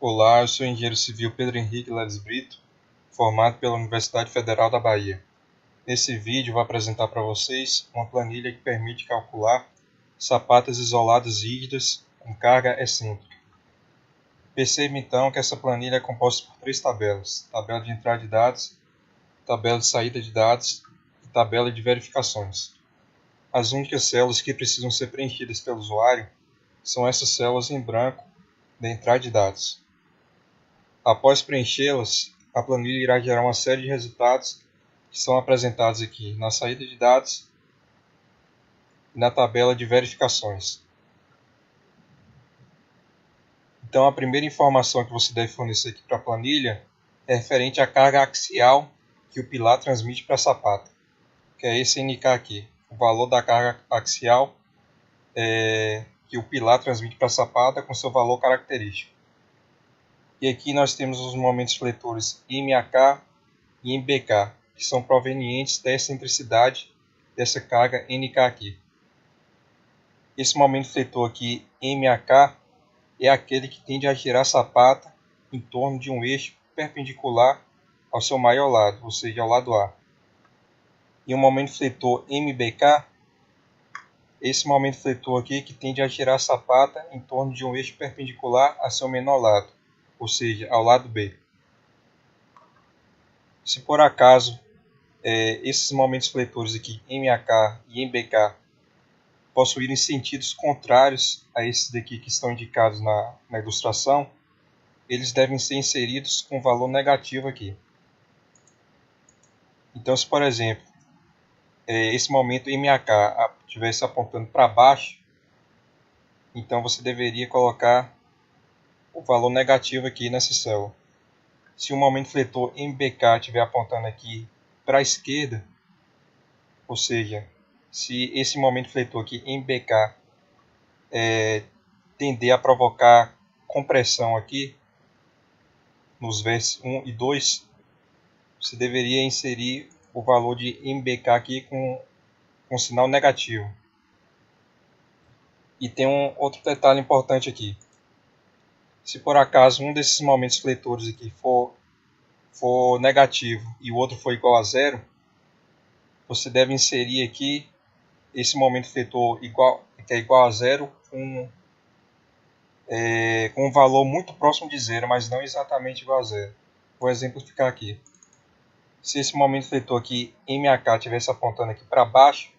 Olá, eu sou o engenheiro civil Pedro Henrique Leles Brito, formado pela Universidade Federal da Bahia. Nesse vídeo vou apresentar para vocês uma planilha que permite calcular sapatas isoladas rígidas com carga excêntrica. Perceba então que essa planilha é composta por três tabelas: tabela de entrada de dados, tabela de saída de dados e tabela de verificações. As únicas células que precisam ser preenchidas pelo usuário são essas células em branco da entrada de dados. Após preenchê-las, a planilha irá gerar uma série de resultados que são apresentados aqui na saída de dados e na tabela de verificações. Então, a primeira informação que você deve fornecer aqui para a planilha é referente à carga axial que o pilar transmite para a sapata, que é esse NK aqui, o valor da carga axial que o pilar transmite para a sapata com seu valor característico. E aqui nós temos os momentos fletores MAK e MBK, que são provenientes da excentricidade dessa carga NK aqui. Esse momento fletor aqui, MAK, é aquele que tende a girar a sapata em torno de um eixo perpendicular ao seu maior lado, ou seja, ao lado A. E o momento fletor MBK, esse momento fletor aqui que tende a girar a sapata em torno de um eixo perpendicular a seu menor lado, ou seja, ao lado B. Se por acaso esses momentos fletores aqui, MAK e MBK, possuírem sentidos contrários a esses daqui que estão indicados na ilustração, eles devem ser inseridos com valor negativo aqui. Então, se por exemplo, esse momento MAK estivesse apontando para baixo, então você deveria colocar o valor negativo aqui nessa célula. Se o momento fletor MBK estiver apontando aqui para a esquerda, ou seja, se esse momento fletor aqui MBK tender a provocar compressão aqui nos vértices 1 e 2, você deveria inserir o valor de MBK aqui com sinal negativo. E tem um outro detalhe importante aqui. Se por acaso um desses momentos fletores aqui for negativo e o outro for igual a zero, você deve inserir aqui esse momento fletor que é igual a zero com um valor muito próximo de zero, mas não exatamente igual a zero. Vou exemplificar aqui. Se esse momento fletor aqui, MAK, estivesse apontando aqui para baixo,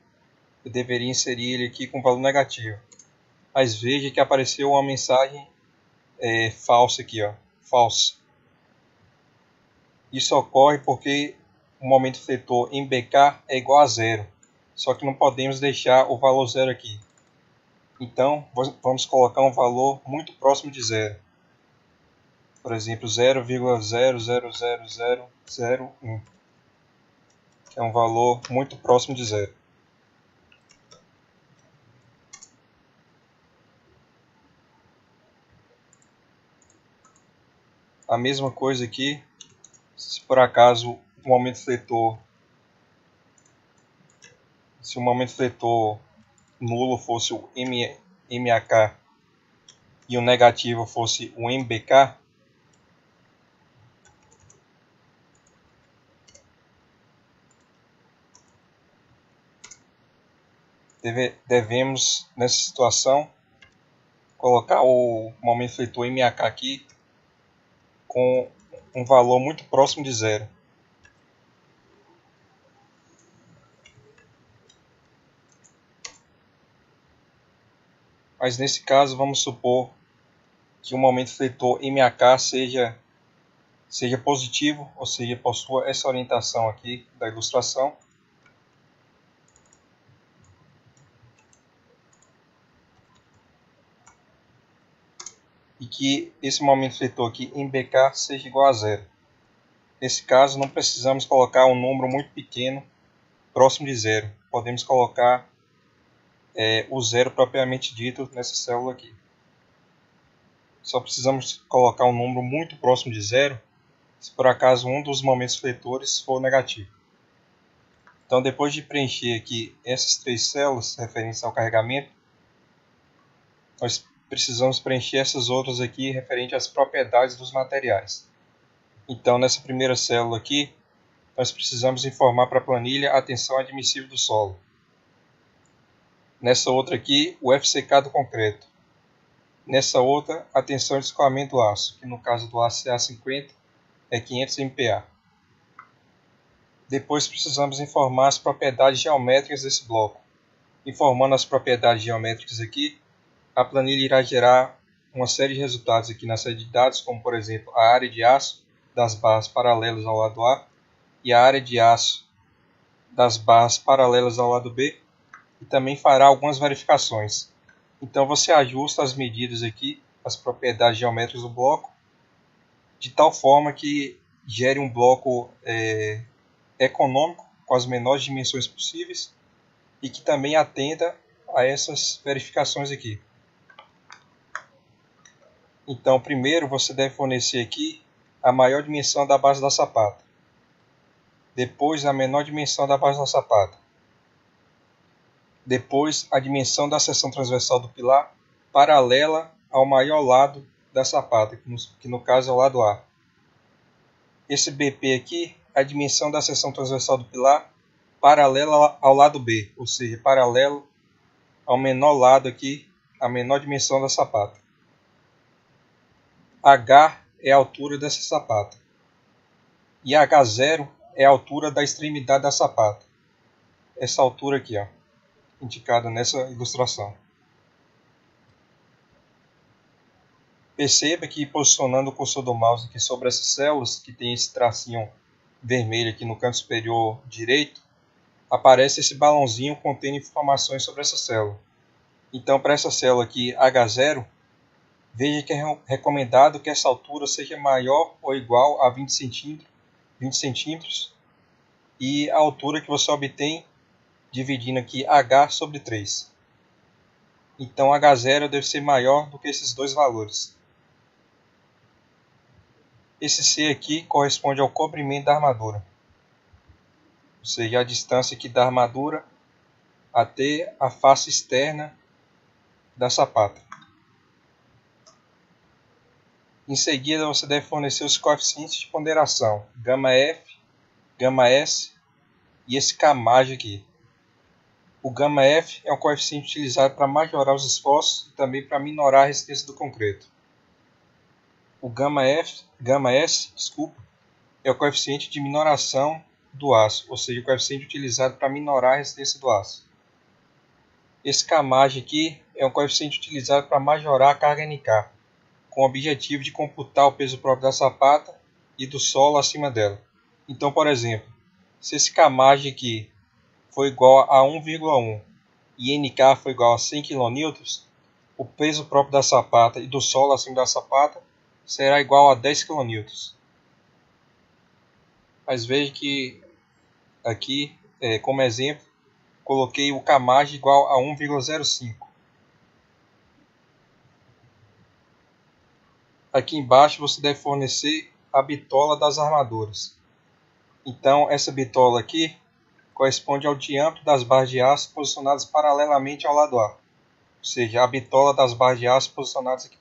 eu deveria inserir ele aqui com valor negativo. Mas veja que apareceu uma mensagem falsa aqui, ó, false. Isso ocorre porque o momento fletor MBK é igual a zero, só que não podemos deixar o valor zero aqui. Então, vamos colocar um valor muito próximo de zero. Por exemplo, 0,000001, que é um valor muito próximo de zero. A mesma coisa aqui, se por acaso o momento fletor nulo fosse o MAK e o negativo fosse o MBK, devemos, nessa situação, colocar o momento fletor MAK aqui com um valor muito próximo de zero. Mas nesse caso, vamos supor que o momento fletor MAK seja positivo, ou seja, possua essa orientação aqui da ilustração. E que esse momento fletor aqui MBK seja igual a zero. Nesse caso, não precisamos colocar um número muito pequeno próximo de zero. Podemos colocar o zero propriamente dito nessa célula aqui. Só precisamos colocar um número muito próximo de zero se por acaso um dos momentos fletores for negativo. Então, depois de preencher aqui essas três células referentes ao carregamento, nós precisamos preencher essas outras aqui referente às propriedades dos materiais. Então, nessa primeira célula aqui, nós precisamos informar para a planilha a tensão admissível do solo. Nessa outra aqui, o FCK do concreto. Nessa outra, a tensão de escoamento do aço, que no caso do aço CA50 é 500 MPa. Depois precisamos informar as propriedades geométricas desse bloco. Informando as propriedades geométricas aqui, a planilha irá gerar uma série de resultados aqui na série de dados, como por exemplo a área de aço das barras paralelas ao lado A e a área de aço das barras paralelas ao lado B, e também fará algumas verificações. Então você ajusta as medidas aqui, as propriedades geométricas do bloco, de tal forma que gere um bloco econômico, com as menores dimensões possíveis, e que também atenda a essas verificações aqui. Então, primeiro você deve fornecer aqui a maior dimensão da base da sapata. Depois, a menor dimensão da base da sapata. Depois, a dimensão da seção transversal do pilar paralela ao maior lado da sapata, que no caso é o lado A. Esse BP aqui é a dimensão da seção transversal do pilar paralela ao lado B, ou seja, paralelo ao menor lado aqui, a menor dimensão da sapata. H é a altura dessa sapata. E H0 é a altura da extremidade da sapata. Essa altura aqui, ó, indicada nessa ilustração. Perceba que posicionando o cursor do mouse aqui sobre essas células, que tem esse tracinho vermelho aqui no canto superior direito, aparece esse balãozinho contendo informações sobre essa célula. Então, para essa célula aqui, H0, veja que é recomendado que essa altura seja maior ou igual a 20 centímetros e a altura que você obtém dividindo aqui H sobre 3. Então, H0 deve ser maior do que esses dois valores. Esse C aqui corresponde ao comprimento da armadura, ou seja, a distância aqui da armadura até a face externa da sapata. Em seguida, você deve fornecer os coeficientes de ponderação, γF, γS e esse Kmaj aqui. O γF é um coeficiente utilizado para majorar os esforços e também para minorar a resistência do concreto. O γS, é o coeficiente de minoração do aço, ou seja, o coeficiente utilizado para minorar a resistência do aço. Esse Kmaj aqui é um coeficiente utilizado para majorar a carga NK, com o objetivo de computar o peso próprio da sapata e do solo acima dela. Então, por exemplo, se esse Kmaj aqui for igual a 1,1 e NK for igual a 100 kN, o peso próprio da sapata e do solo acima da sapata será igual a 10 kN. Mas veja que aqui, como exemplo, coloquei o Kmaj igual a 1,05. Aqui embaixo você deve fornecer a bitola das armaduras. Então, essa bitola aqui corresponde ao diâmetro das barras de aço posicionadas paralelamente ao lado A. Ou seja, a bitola das barras de aço posicionadas aqui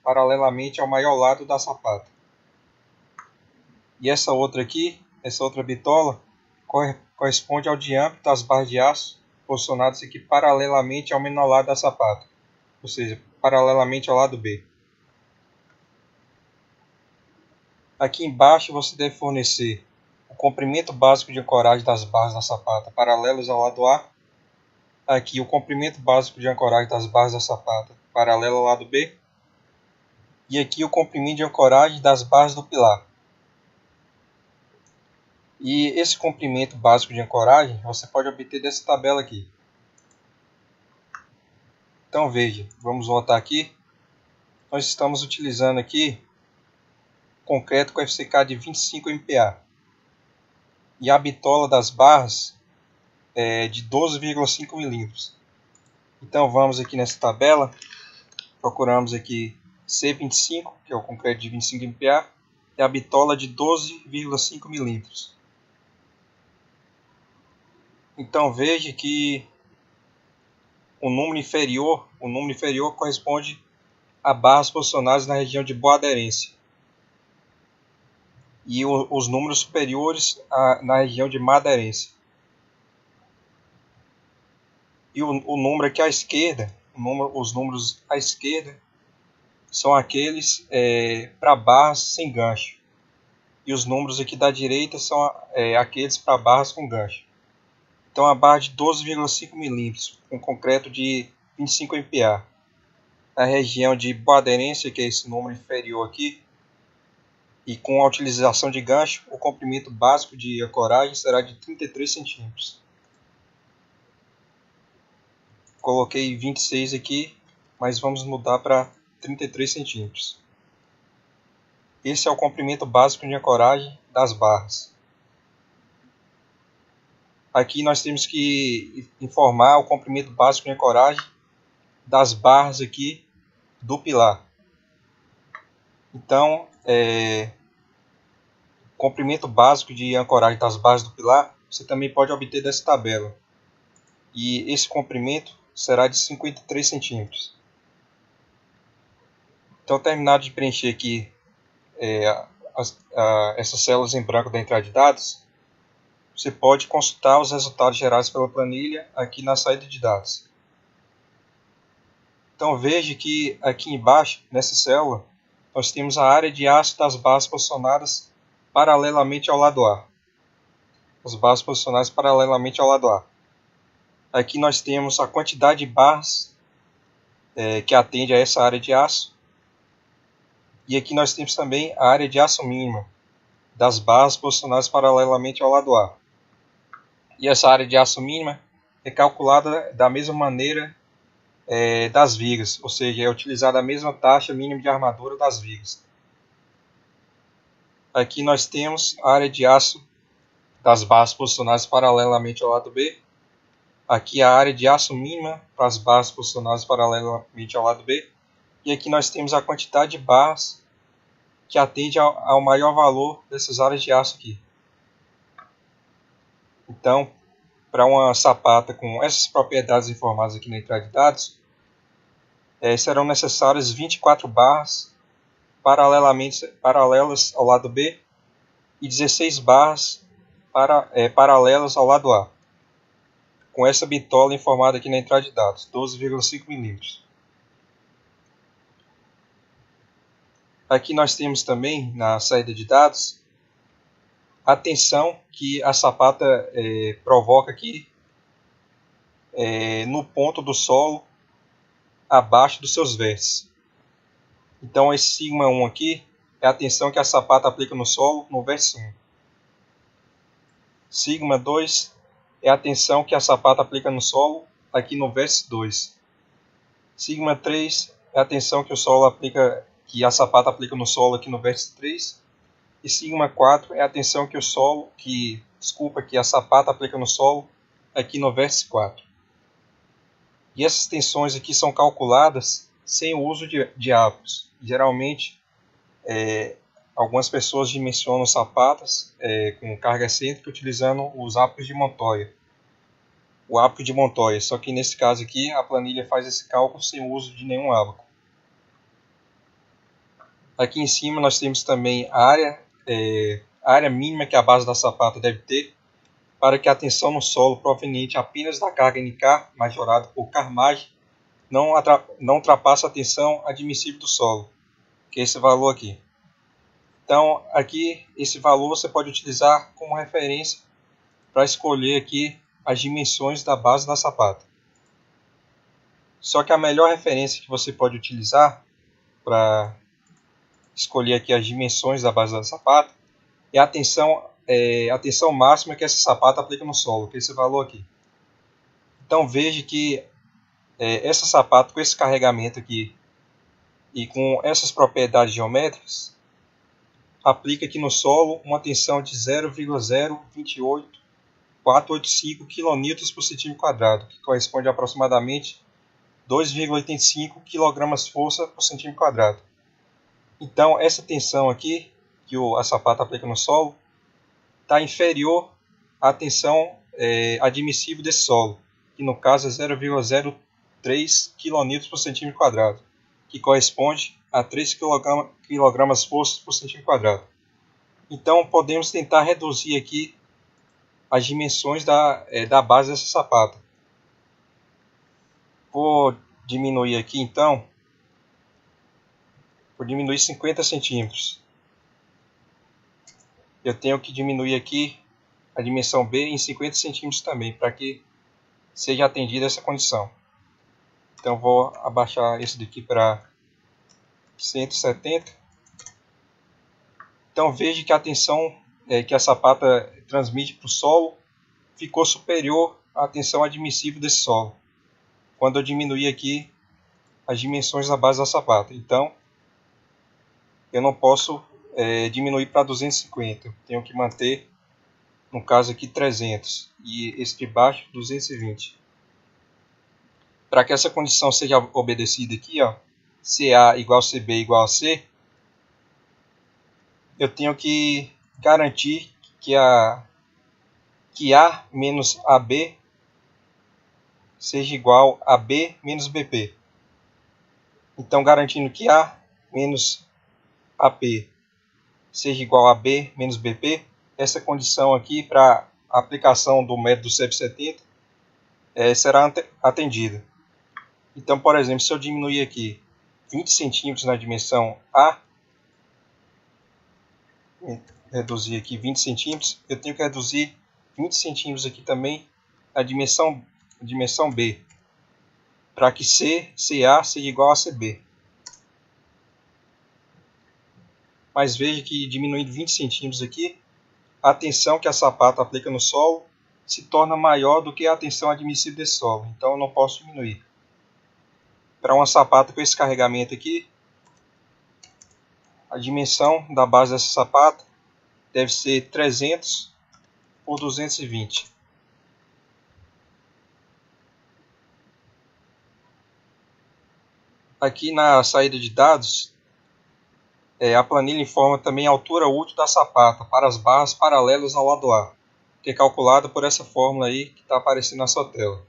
paralelamente ao maior lado da sapata. E essa outra aqui, essa outra bitola, corresponde ao diâmetro das barras de aço posicionadas aqui paralelamente ao menor lado da sapata. Ou seja, paralelamente ao lado B. Aqui embaixo você deve fornecer o comprimento básico de ancoragem das barras da sapata paralelas ao lado A. Aqui o comprimento básico de ancoragem das barras da sapata paralelo ao lado B. E aqui o comprimento de ancoragem das barras do pilar. E esse comprimento básico de ancoragem você pode obter dessa tabela aqui. Então veja, vamos voltar aqui. Nós estamos utilizando aqui concreto com FCK de 25 MPa. E a bitola das barras é de 12,5 mm. Então vamos aqui nessa tabela, procuramos aqui C25, que é o concreto de 25 MPa, e a bitola de 12,5 mm. Então veja que o número inferior corresponde a barras posicionadas na região de boa aderência. E os números superiores na região de má aderência. E o número aqui à esquerda, os números à esquerda, são aqueles para barras sem gancho. E os números aqui da direita são aqueles para barras com gancho. Então a barra de 12,5 mm com concreto de 25 MPa. Na região de boa aderência, que é esse número inferior aqui, e com a utilização de gancho, o comprimento básico de ancoragem será de 33 cm. Coloquei 26 aqui, mas vamos mudar para 33 cm. Esse é o comprimento básico de ancoragem das barras. Aqui nós temos que informar o comprimento básico de ancoragem das barras aqui do pilar. Então, comprimento básico de ancoragem das barras do pilar, você também pode obter dessa tabela. E esse comprimento será de 53 centímetros. Então, terminado de preencher aqui essas células em branco da entrada de dados, você pode consultar os resultados gerados pela planilha aqui na saída de dados. Então veja que aqui embaixo, nessa célula, nós temos a área de aço das barras posicionadas paralelamente ao lado A. As barras posicionadas paralelamente ao lado A. Aqui nós temos a quantidade de barras que atende a essa área de aço. E aqui nós temos também a área de aço mínima das barras posicionadas paralelamente ao lado A. E essa área de aço mínima é calculada da mesma maneira das vigas, ou seja, é utilizada a mesma taxa mínima de armadura das vigas. Aqui nós temos a área de aço das barras posicionadas paralelamente ao lado B. Aqui a área de aço mínima para as barras posicionadas paralelamente ao lado B. E aqui nós temos a quantidade de barras que atende ao maior valor dessas áreas de aço aqui. Então, para uma sapata com essas propriedades informadas aqui na entrada de dados, serão necessárias 24 barras paralelas ao lado B e 16 barras paralelas ao lado A, com essa bitola informada aqui na entrada de dados, 12,5 mm. Aqui nós temos também, na saída de dados, a tensão que a sapata provoca aqui no ponto do solo abaixo dos seus vértices. Então esse σ1 aqui é a tensão que a sapata aplica no solo no vértice 1. σ2 é a tensão que a sapata aplica no solo aqui no vértice 2. σ3 é a tensão que a sapata aplica no solo aqui no vértice 3. E σ4 é a tensão que a sapata aplica no solo aqui no vértice 4. E essas tensões aqui são calculadas sem o uso de apos. Geralmente, algumas pessoas dimensionam sapatas com carga excêntrica utilizando os apos de Montoya. O apo de Montoya, só que nesse caso aqui a planilha faz esse cálculo sem o uso de nenhum abaco. Aqui em cima nós temos também a área mínima que a base da sapata deve ter para que a tensão no solo proveniente apenas da carga NK, majorada por carmagem, não ultrapasse a tensão admissível do solo, que é esse valor aqui. Então, aqui, esse valor você pode utilizar como referência para escolher aqui as dimensões da base da sapata. Só que a melhor referência que você pode utilizar para escolher aqui as dimensões da base da sapata é a tensão máxima que essa sapata aplica no solo, que é esse valor aqui. Então veja que essa sapata com esse carregamento aqui e com essas propriedades geométricas aplica aqui no solo uma tensão de 0,028485 kN por centímetro quadrado, que corresponde a aproximadamente 2,85 kg-força por centímetro quadrado. Então essa tensão aqui que a sapata aplica no solo está inferior à tensão admissível desse solo, que no caso é 0,03 kN por centímetro quadrado. que corresponde a 3 kg forças por centímetro quadrado. Então podemos tentar reduzir aqui as dimensões da base dessa sapata. Vou diminuir aqui então, vou diminuir 50 centímetros. Eu tenho que diminuir aqui a dimensão B em 50 centímetros também, para que seja atendida essa condição. Então vou abaixar esse daqui para 170. Então veja que a tensão que a sapata transmite para o solo ficou superior à tensão admissível desse solo, quando eu diminuir aqui as dimensões da base da sapata. Então eu não posso diminuir para 250, eu tenho que manter, no caso aqui, 300 e esse de baixo 220. Para que essa condição seja obedecida aqui, ó, CA igual a CB igual a C, eu tenho que garantir que A menos AB seja igual a B menos BP. Então, garantindo que A menos AP seja igual a B menos BP, essa condição aqui para a aplicação do método CEP70 será atendida. Então, por exemplo, se eu diminuir aqui 20 centímetros na dimensão A, reduzir aqui 20 centímetros, eu tenho que reduzir 20 centímetros aqui também a dimensão B, para que CA seja igual a CB. Mas veja que diminuindo 20 centímetros aqui, a tensão que a sapata aplica no solo se torna maior do que a tensão admissível desse solo. Então eu não posso diminuir. Para uma sapata com esse carregamento aqui, a dimensão da base dessa sapata deve ser 300 por 220. Aqui na saída de dados, a planilha informa também a altura útil da sapata para as barras paralelas ao lado A, que é calculada por essa fórmula aí que está aparecendo na sua tela.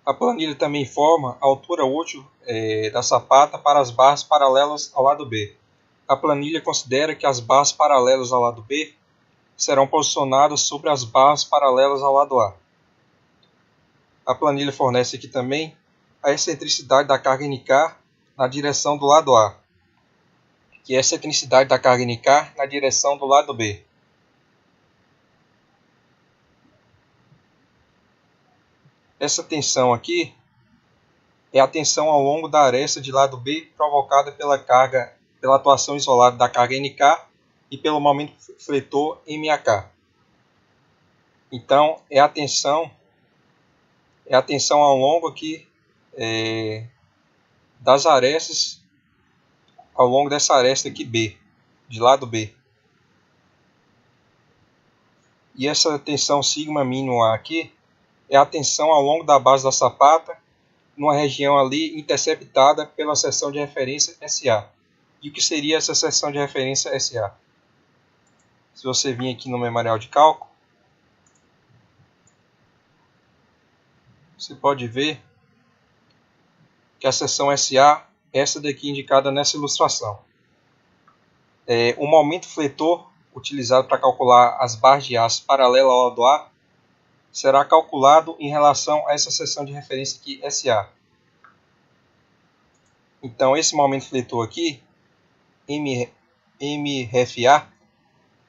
A planilha também informa a altura útil da sapata para as barras paralelas ao lado B. A planilha considera que as barras paralelas ao lado B serão posicionadas sobre as barras paralelas ao lado A. A planilha fornece aqui também a excentricidade da carga NK na direção do lado A, que é a excentricidade da carga NK na direção do lado B. Essa tensão aqui é a tensão ao longo da aresta de lado B provocada pela atuação isolada da carga NK e pelo momento fletor MAK. Então é a tensão ao longo aqui das arestas, ao longo dessa aresta aqui B, de lado B. E essa tensão sigma mínima aqui é a tensão ao longo da base da sapata, numa região ali interceptada pela seção de referência SA. E o que seria essa seção de referência SA? Se você vir aqui no memorial de cálculo, você pode ver que a seção SA é essa daqui indicada nessa ilustração. O momento fletor utilizado para calcular as barras de aço paralelas ao lado A será calculado em relação a essa seção de referência aqui, SA. Então, esse momento fletor aqui, MRFA,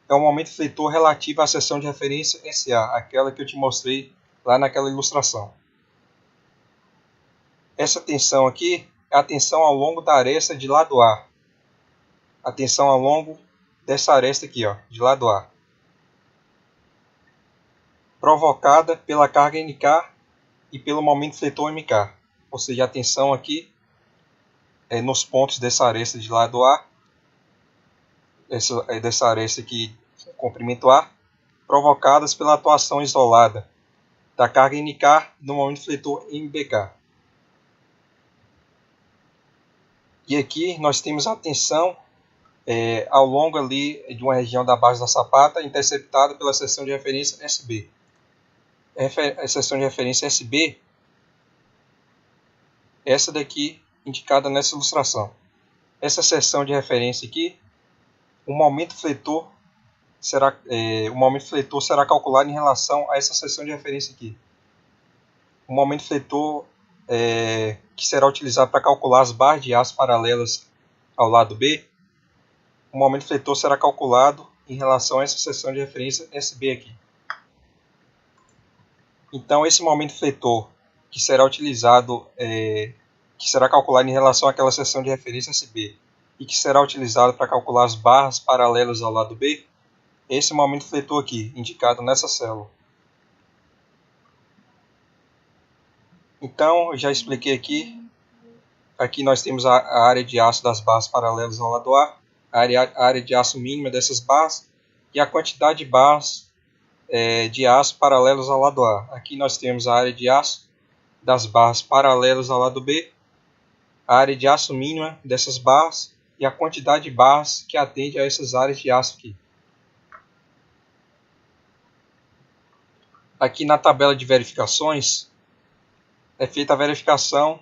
é o momento fletor relativo à seção de referência SA, aquela que eu te mostrei lá naquela ilustração. Essa tensão aqui é a tensão ao longo da aresta de lado A. A tensão ao longo dessa aresta aqui, ó, de lado A, provocada pela carga NK e pelo momento fletor MK. Ou seja, a tensão aqui nos pontos dessa aresta de lado A, dessa aresta aqui, comprimento A, provocadas pela atuação isolada da carga NK no momento fletor MBK. E aqui nós temos a tensão ao longo ali de uma região da base da sapata interceptada pela seção de referência SB. A seção de referência SB, essa daqui indicada nessa ilustração. Essa seção de referência aqui, o momento fletor será calculado em relação a essa seção de referência aqui. O momento fletor que será utilizado para calcular as barras de aço paralelas ao lado B, o momento fletor será calculado em relação a essa seção de referência SB aqui. Então, esse momento fletor que será utilizado, que será calculado em relação àquela seção de referência SB e que será utilizado para calcular as barras paralelas ao lado B, é esse momento fletor aqui, indicado nessa célula. Então, eu já expliquei aqui. Aqui nós temos a área de aço das barras paralelas ao lado A, a área de aço mínima dessas barras e a quantidade de barras de aço paralelas ao lado A. Aqui nós temos a área de aço das barras paralelas ao lado B, a área de aço mínima dessas barras e a quantidade de barras que atende a essas áreas de aço aqui. Aqui na tabela de verificações é feita a verificação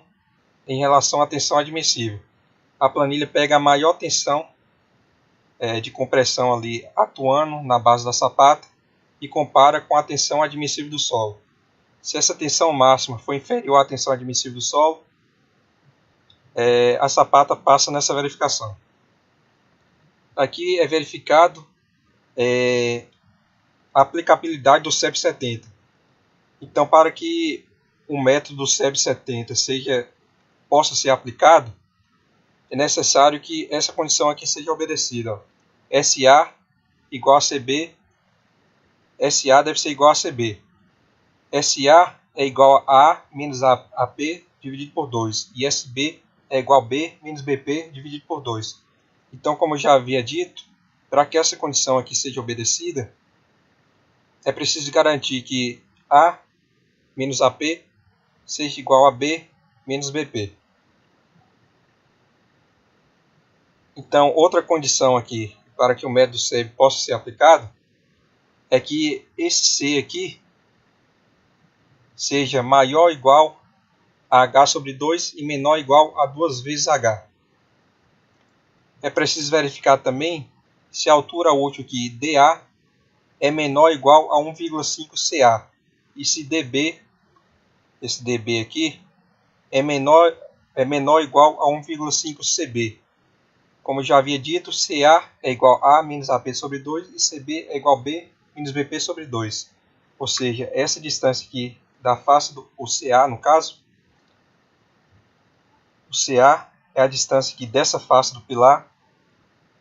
em relação à tensão admissível. A planilha pega a maior tensão de compressão ali atuando na base da sapata e compara com a tensão admissível do solo. Se essa tensão máxima for inferior à tensão admissível do solo, a sapata passa nessa verificação. Aqui é verificado a aplicabilidade do SEB 70. Então, para que o método do SEB 70 possa ser aplicado, é necessário que essa condição aqui seja obedecida. SA igual a CB, SA deve ser igual a CB. SA é igual a A menos AP dividido por 2. E SB é igual a B menos BP dividido por 2. Então, como eu já havia dito, para que essa condição aqui seja obedecida, é preciso garantir que A menos AP seja igual a B menos BP. Então, outra condição aqui para que o método SEB possa ser aplicado é que esse C aqui seja maior ou igual a H sobre 2 e menor ou igual a 2 vezes H. É preciso verificar também se a altura útil aqui dA é menor ou igual a 1,5 CA e se dB, esse dB aqui, é menor ou igual a 1,5 CB. Como eu já havia dito, CA é igual a menos AP sobre 2 e CB é igual a B menos BP sobre 2. Ou seja, essa distância aqui da face do CA, no caso, o CA é a distância aqui dessa face do pilar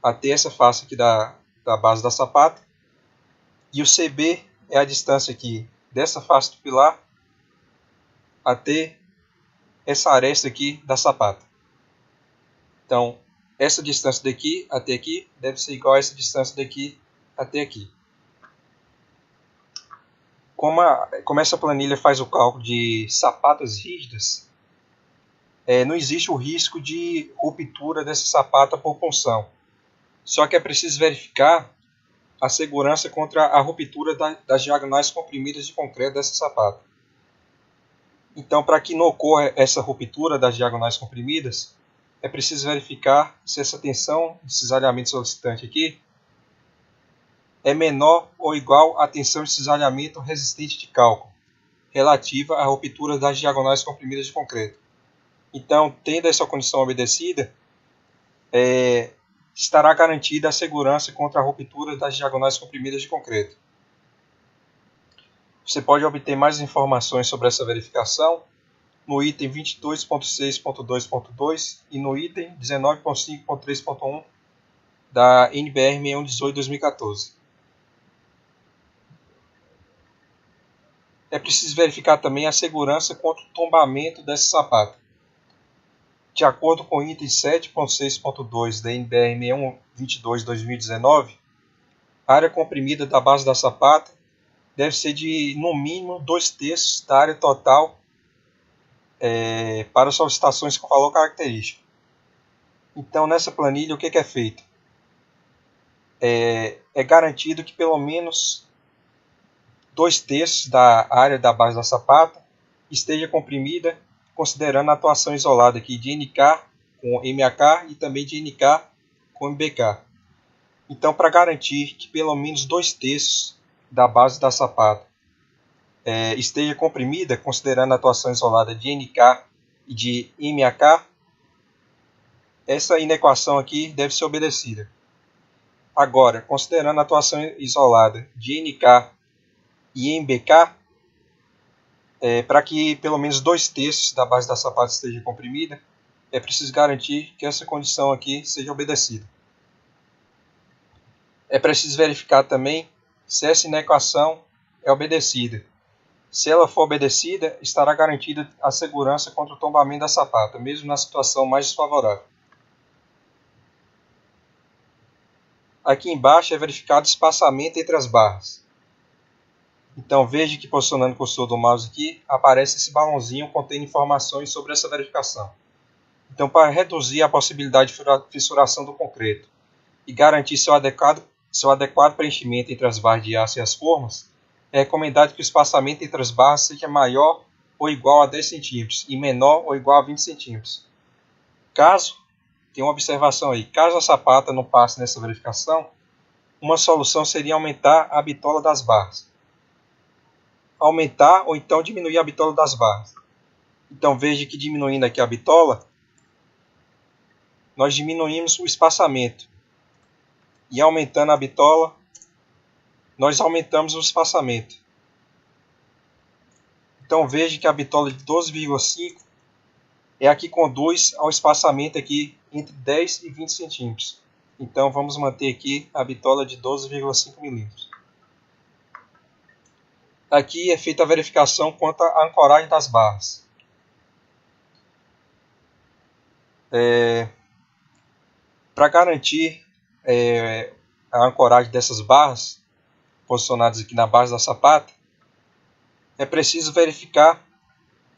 até essa face aqui da base da sapata. E o CB é a distância aqui dessa face do pilar até essa aresta aqui da sapata. Então, essa distância daqui até aqui deve ser igual a essa distância daqui até aqui. Como essa planilha faz o cálculo de sapatas rígidas, não existe o risco de ruptura dessa sapata por punção. Só que é preciso verificar a segurança contra a ruptura das diagonais comprimidas de concreto dessa sapata. Então, para que não ocorra essa ruptura das diagonais comprimidas, é preciso verificar se essa tensão de cisalhamento solicitante aqui é menor ou igual à tensão de cisalhamento resistente de cálculo, relativa à ruptura das diagonais comprimidas de concreto. Então, tendo essa condição obedecida, estará garantida a segurança contra a ruptura das diagonais comprimidas de concreto. Você pode obter mais informações sobre essa verificação no item 22.6.2.2 e no item 19.5.3.1 da NBR 6118/2014. É preciso verificar também a segurança contra o tombamento dessa sapata. De acordo com o item 7.6.2 da NBR 6122/2019, a área comprimida da base da sapata deve ser de, no mínimo, 2/3 da área total para solicitações com valor característico. Então, nessa planilha, o que é feito? É garantido que pelo menos 2/3 da área da base da sapata esteja comprimida considerando a atuação isolada aqui de NK com MAK e também de NK com MBK. Então, para garantir que pelo menos 2/3 da base da sapata esteja comprimida, considerando a atuação isolada de NK e de MAK, essa inequação aqui deve ser obedecida. Agora, considerando a atuação isolada de NK e MBK, para que pelo menos 2/3 da base da sapata esteja comprimida, é preciso garantir que essa condição aqui seja obedecida. É preciso verificar também se essa inequação é obedecida. Se ela for obedecida, estará garantida a segurança contra o tombamento da sapata, mesmo na situação mais desfavorável. Aqui embaixo é verificado o espaçamento entre as barras. Então veja que posicionando o cursor do mouse aqui, aparece esse balãozinho contendo informações sobre essa verificação. Então, para reduzir a possibilidade de fissuração do concreto e garantir seu adequado preenchimento entre as barras de aço e as formas, é recomendado que o espaçamento entre as barras seja maior ou igual a 10 cm e menor ou igual a 20 cm. Tem uma observação aí, caso a sapata não passe nessa verificação, uma solução seria aumentar a bitola das barras. Aumentar ou então diminuir a bitola das barras. Então veja que diminuindo aqui a bitola, nós diminuímos o espaçamento. E aumentando a bitola, nós aumentamos o espaçamento. Então veja que a bitola de 12,5 é a que conduz ao espaçamento aqui entre 10 e 20 centímetros. Então vamos manter aqui a bitola de 12,5 milímetros. Aqui é feita a verificação quanto à ancoragem das barras. Para garantir a ancoragem dessas barras posicionadas aqui na base da sapata, é preciso verificar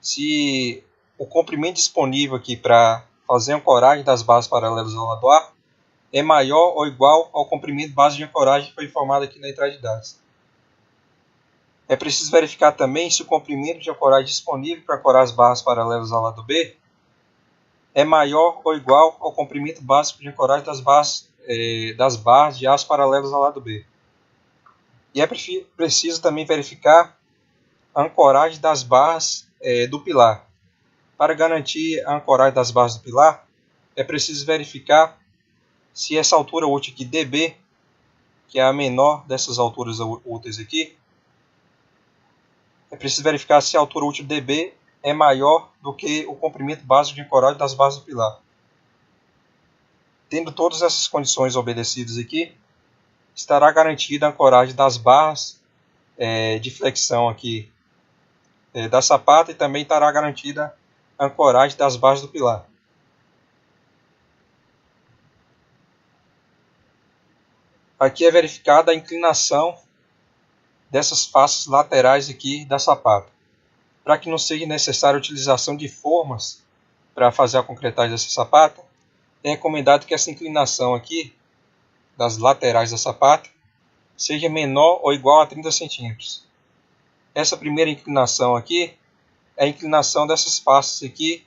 se o comprimento disponível aqui para fazer a ancoragem das barras paralelas ao lado A é maior ou igual ao comprimento base de ancoragem que foi informado aqui na entrada de dados. É preciso verificar também se o comprimento de ancoragem disponível para ancorar as barras paralelas ao lado B é maior ou igual ao comprimento básico de ancoragem das barras de aço paralelas ao lado B. E é preciso também verificar a ancoragem das barras do pilar. Para garantir a ancoragem das barras do pilar, é preciso verificar se essa altura útil aqui, dB, que é a menor dessas alturas úteis aqui, é preciso verificar se a altura útil dB é maior do que o comprimento básico de ancoragem das barras do pilar. Tendo todas essas condições obedecidas aqui, estará garantida a ancoragem das barras de flexão aqui da sapata e também estará garantida a ancoragem das barras do pilar. Aqui é verificada a inclinação dessas faces laterais aqui da sapata. Para que não seja necessária a utilização de formas para fazer a concretagem dessa sapata, é recomendado que essa inclinação aqui das laterais da sapata seja menor ou igual a 30 centímetros. Essa primeira inclinação aqui é a inclinação dessas faces aqui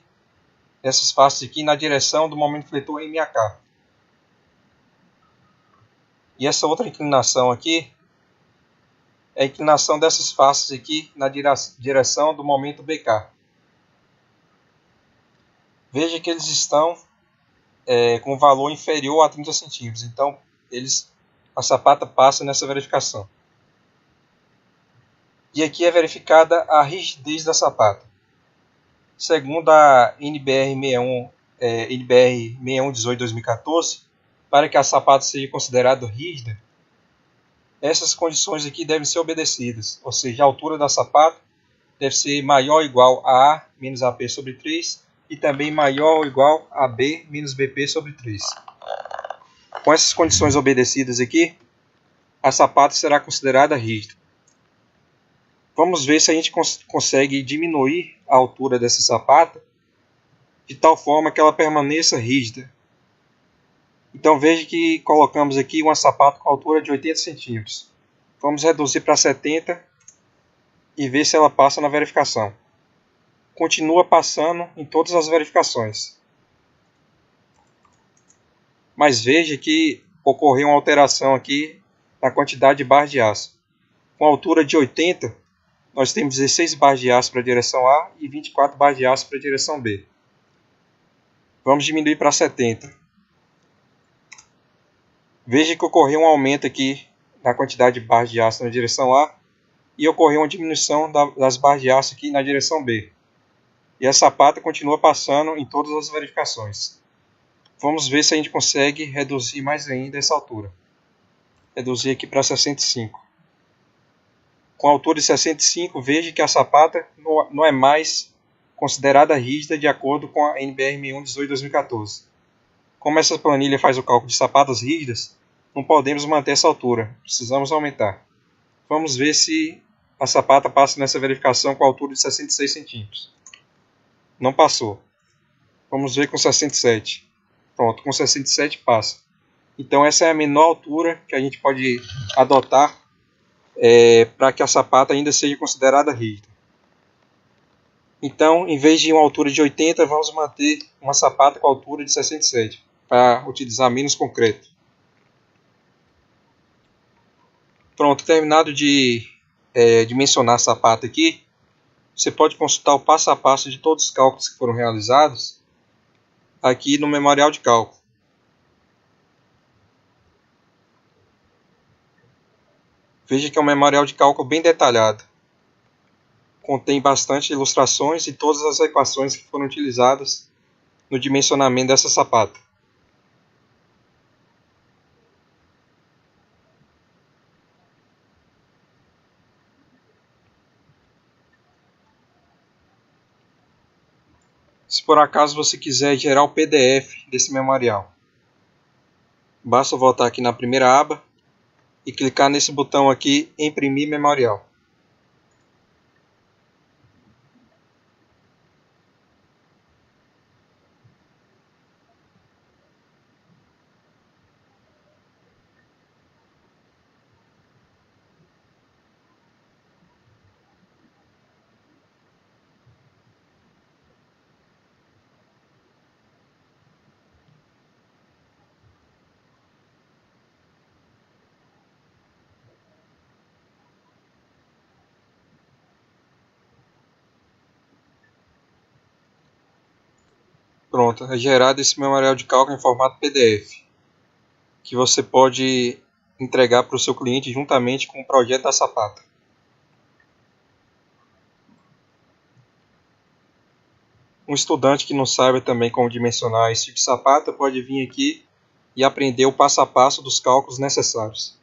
na direção do momento fletor MAK. E essa outra inclinação aqui é a inclinação dessas faces aqui na direção do momento BK. Veja que eles estão com valor inferior a 30 centímetros. Então, a sapata passa nessa verificação. E aqui é verificada a rigidez da sapata. Segundo a NBR 6118/2014, para que a sapata seja considerada rígida, essas condições aqui devem ser obedecidas, ou seja, a altura da sapata deve ser maior ou igual a A menos AP sobre 3 e também maior ou igual a B menos BP sobre 3. Com essas condições obedecidas aqui, a sapata será considerada rígida. Vamos ver se a gente consegue diminuir a altura dessa sapata de tal forma que ela permaneça rígida. Então veja que colocamos aqui uma sapata com altura de 80 centímetros. Vamos reduzir para 70 e ver se ela passa na verificação. continua passando em todas as verificações. Mas veja que ocorreu uma alteração aqui na quantidade de barras de aço. Com a altura de 80, nós temos 16 barras de aço para a direção A e 24 barras de aço para a direção B. Vamos diminuir para 70. Veja que ocorreu um aumento aqui na quantidade de barras de aço na direção A e ocorreu uma diminuição das barras de aço aqui na direção B. E a sapata continua passando em todas as verificações. Vamos ver se a gente consegue reduzir mais ainda essa altura. Reduzir aqui para 65. Com a altura de 65, veja que a sapata não é mais considerada rígida de acordo com a NBR 6118/2014. Como essa planilha faz o cálculo de sapatas rígidas, não podemos manter essa altura, precisamos aumentar. Vamos ver se a sapata passa nessa verificação com a altura de 66 centímetros. Não passou. Vamos ver com 67. Pronto, com 67 passa. Então essa é a menor altura que a gente pode adotar para que a sapata ainda seja considerada rígida. Então, em vez de uma altura de 80, vamos manter uma sapata com a altura de 67, para utilizar menos concreto. Pronto, terminado de dimensionar a sapata aqui, você pode consultar o passo a passo de todos os cálculos que foram realizados aqui no memorial de cálculo. Veja que é um memorial de cálculo bem detalhado. Contém bastante ilustrações e todas as equações que foram utilizadas no dimensionamento dessa sapata. Se por acaso você quiser gerar o PDF desse memorial, basta voltar aqui na primeira aba e clicar nesse botão aqui, imprimir memorial. Pronto, é gerado esse memorial de cálculo em formato PDF, que você pode entregar para o seu cliente juntamente com o projeto da sapata. Um estudante que não saiba também como dimensionar esse tipo de sapata pode vir aqui e aprender o passo a passo dos cálculos necessários.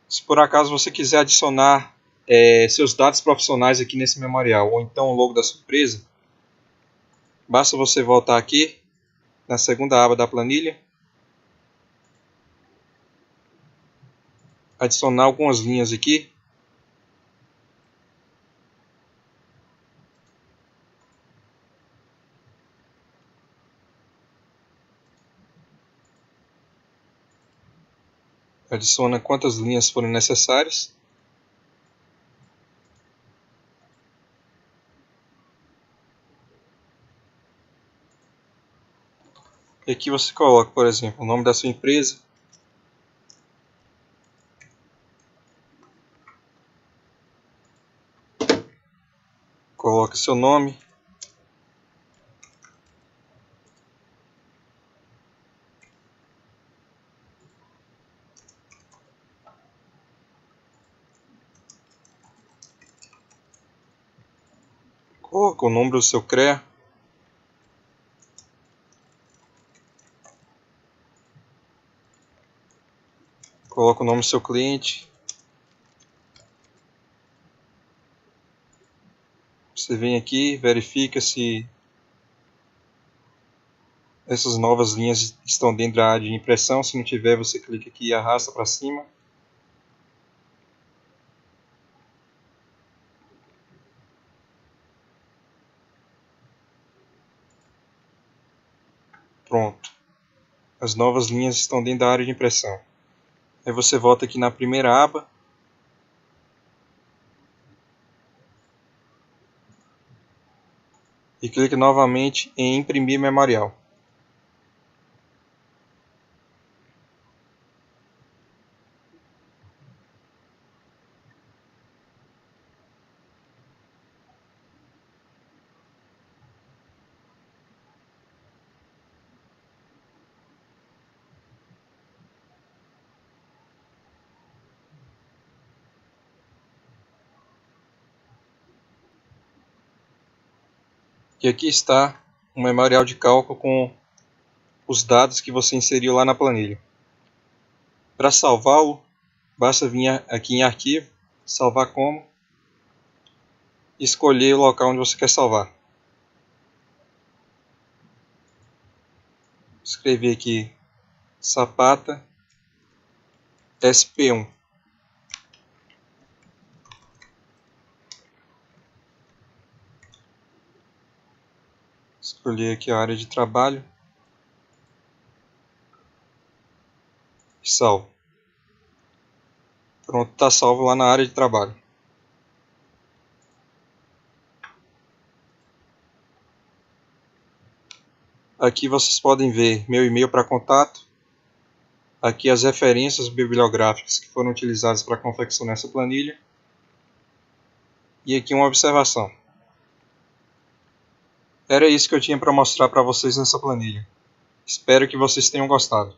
Se por acaso você quiser adicionar seus dados profissionais aqui nesse memorial, ou então o logo da sua empresa, basta você voltar aqui na segunda aba da planilha, adicionar algumas linhas aqui, adiciona quantas linhas forem necessárias. E aqui você coloca, por exemplo, o nome da sua empresa, coloque seu nome, coloque o número do seu CREA, coloque o nome do seu cliente. Você vem aqui, verifica se essas novas linhas estão dentro da área de impressão. Se não tiver, você clica aqui e arrasta para cima. Pronto. As novas linhas estão dentro da área de impressão. Aí você volta aqui na primeira aba. E clica novamente em imprimir memorial. E aqui está o memorial de cálculo com os dados que você inseriu lá na planilha. Para salvá-lo, basta vir aqui em arquivo, salvar como, e escolher o local onde você quer salvar. Escrever aqui Sapata SP1. Escolher aqui a área de trabalho e salvo. Pronto, está salvo lá na área de trabalho. Aqui vocês podem ver meu e-mail para contato. Aqui as referências bibliográficas que foram utilizadas para confeccionar essa planilha. E aqui uma observação. Era isso que eu tinha para mostrar para vocês nessa planilha. Espero que vocês tenham gostado.